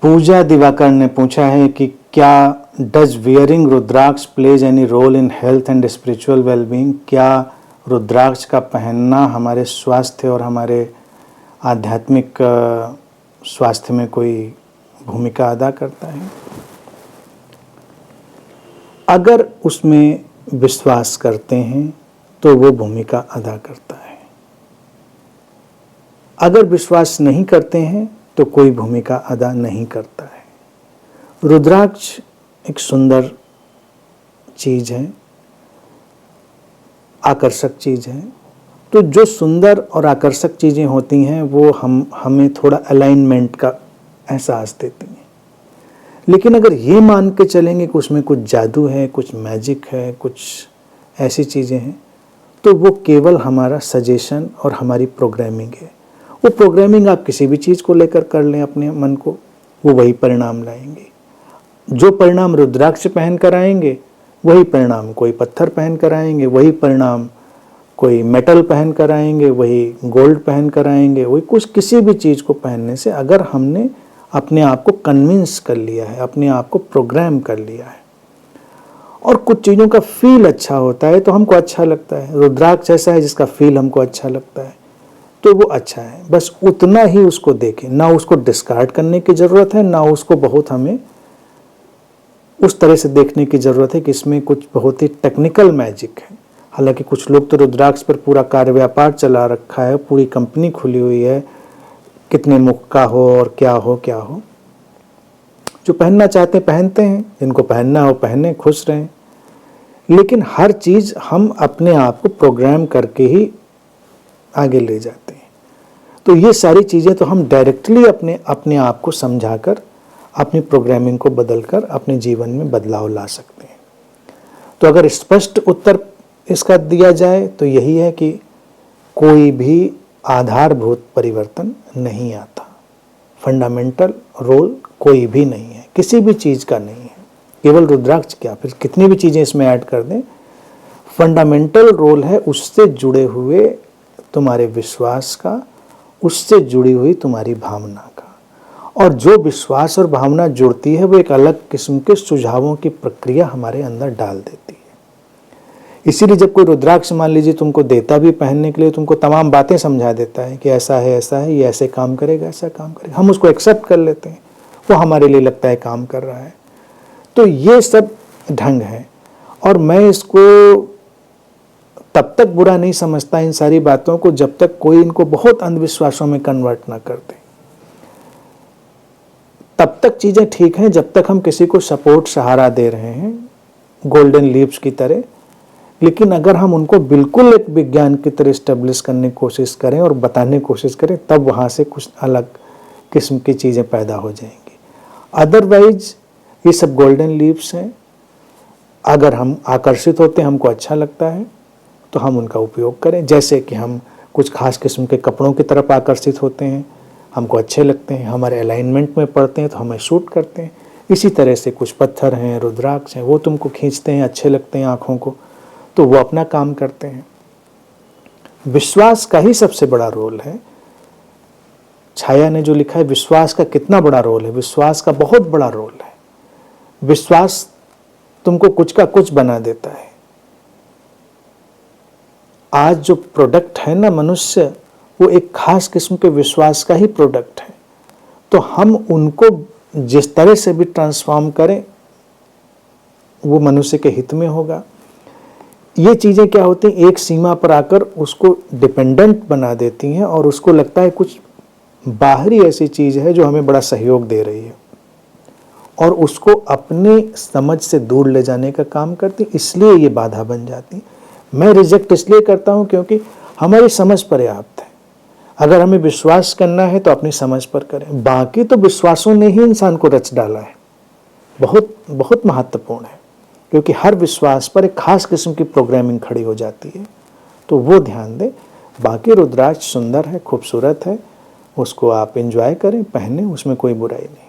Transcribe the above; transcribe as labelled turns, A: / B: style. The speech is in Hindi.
A: पूजा दिवाकर ने पूछा है कि क्या does wearing rudraksha plays any role in health and spiritual wellbeing. क्या रुद्राक्ष का पहनना हमारे स्वास्थ्य और हमारे आध्यात्मिक स्वास्थ्य में कोई भूमिका अदा करता है। अगर उसमें विश्वास करते हैं तो वो भूमिका अदा करता है, अगर विश्वास नहीं करते हैं तो कोई भूमिका अदा नहीं करता है। रुद्राक्ष एक सुंदर चीज़ है, आकर्षक चीज़ है। तो जो सुंदर और आकर्षक चीज़ें होती हैं वो हमें थोड़ा अलाइनमेंट का एहसास देती हैं। लेकिन अगर ये मान के चलेंगे कि उसमें कुछ जादू है, कुछ मैजिक है, कुछ ऐसी चीज़ें हैं, तो वो केवल हमारा सजेशन और हमारी प्रोग्रामिंग है। वो प्रोग्रामिंग आप किसी भी चीज़ को लेकर कर लें अपने मन को, वो वही परिणाम लाएंगे। जो परिणाम रुद्राक्ष पहन कर आएंगे वही परिणाम कोई पत्थर पहन कर आएंगे, वही परिणाम कोई मेटल पहन कर आएंगे, वही गोल्ड पहन कर आएंगे। वही कुछ किसी भी चीज़ को पहनने से अगर हमने अपने आप को कन्विंस कर लिया है, अपने आप को प्रोग्राम कर लिया है और कुछ चीज़ों का फील अच्छा होता है तो हमको अच्छा लगता है। रुद्राक्ष ऐसा है जिसका फील हमको अच्छा लगता है तो वो अच्छा है। बस उतना ही उसको देखें, ना उसको डिस्कार्ड करने की ज़रूरत है, ना उसको बहुत हमें उस तरह से देखने की ज़रूरत है कि इसमें कुछ बहुत ही टेक्निकल मैजिक है। हालांकि कुछ लोग तो रुद्राक्ष पर पूरा कार्य व्यापार चला रखा है, पूरी कंपनी खुली हुई है, कितने मुख का हो और क्या हो क्या हो। जो पहनना चाहते हैं पहनते हैं, जिनको पहनना हो पहने, खुश रहें। लेकिन हर चीज़ हम अपने आप को प्रोग्राम करके ही आगे ले जाते हैं। तो ये सारी चीज़ें तो हम डायरेक्टली अपने आप को समझाकर अपनी प्रोग्रामिंग को बदलकर अपने जीवन में बदलाव ला सकते हैं। तो अगर स्पष्ट उत्तर इसका दिया जाए तो यही है कि कोई भी आधारभूत परिवर्तन नहीं आता। फंडामेंटल रोल कोई भी नहीं है, किसी भी चीज़ का नहीं है। केवल रुद्राक्ष क्या, फिर कितनी भी चीज़ें इसमें ऐड कर दें, फंडामेंटल रोल है उससे जुड़े हुए तुम्हारे विश्वास का, उससे जुड़ी हुई तुम्हारी भावना का। और जो विश्वास और भावना जुड़ती है वो एक अलग किस्म के सुझावों की प्रक्रिया हमारे अंदर डाल देती है। इसीलिए जब कोई रुद्राक्ष मान लीजिए तुमको देता भी पहनने के लिए, तुमको तमाम बातें समझा देता है कि ऐसा है, ये ऐसे काम करेगा, ऐसा काम करेगा, हम उसको एक्सेप्ट कर लेते हैं, वो हमारे लिए लगता है काम कर रहा है। तो ये सब ढंग है और मैं इसको तब तक बुरा नहीं समझता इन सारी बातों को जब तक कोई इनको बहुत अंधविश्वासों में कन्वर्ट ना कर दे। तब तक चीज़ें ठीक हैं जब तक हम किसी को सपोर्ट सहारा दे रहे हैं गोल्डन लीव्स की तरह। लेकिन अगर हम उनको बिल्कुल एक विज्ञान की तरह स्टेब्लिश करने की कोशिश करें और बताने की कोशिश करें, तब वहाँ से कुछ अलग किस्म की चीज़ें पैदा हो जाएंगी। अदरवाइज ये सब गोल्डन लीव्स हैं। अगर हम आकर्षित होते हैं, हमको अच्छा लगता है तो हम उनका उपयोग करें। जैसे कि हम कुछ खास किस्म के कपड़ों की तरफ आकर्षित होते हैं, हमको अच्छे लगते हैं, हमारे अलाइनमेंट में पड़ते हैं तो हमें सूट करते हैं। इसी तरह से कुछ पत्थर हैं, रुद्राक्ष हैं, वो तुमको खींचते हैं, अच्छे लगते हैं आँखों को, तो वो अपना काम करते हैं। विश्वास का ही सबसे बड़ा रोल है। छाया ने जो लिखा है विश्वास का कितना बड़ा रोल है, विश्वास का बहुत बड़ा रोल है। विश्वास तुमको कुछ का कुछ बना देता है। आज जो प्रोडक्ट है ना मनुष्य, वो एक खास किस्म के विश्वास का ही प्रोडक्ट है। तो हम उनको जिस तरह से भी ट्रांसफॉर्म करें वो मनुष्य के हित में होगा। ये चीज़ें क्या होती हैं, एक सीमा पर आकर उसको डिपेंडेंट बना देती हैं और उसको लगता है कुछ बाहरी ऐसी चीज़ है जो हमें बड़ा सहयोग दे रही है और उसको अपने समझ से दूर ले जाने का काम करती, इसलिए ये बाधा बन जाती। मैं रिजेक्ट इसलिए करता हूँ क्योंकि हमारी समझ पर्याप्त है। अगर हमें विश्वास करना है तो अपनी समझ पर करें। बाकी तो विश्वासों ने ही इंसान को रच डाला है। बहुत बहुत महत्वपूर्ण है क्योंकि हर विश्वास पर एक खास किस्म की प्रोग्रामिंग खड़ी हो जाती है, तो वो ध्यान दें। बाकी रुद्राक्ष सुंदर है, खूबसूरत है, उसको आप एंजॉय करें, पहने, उसमें कोई बुराई नहीं।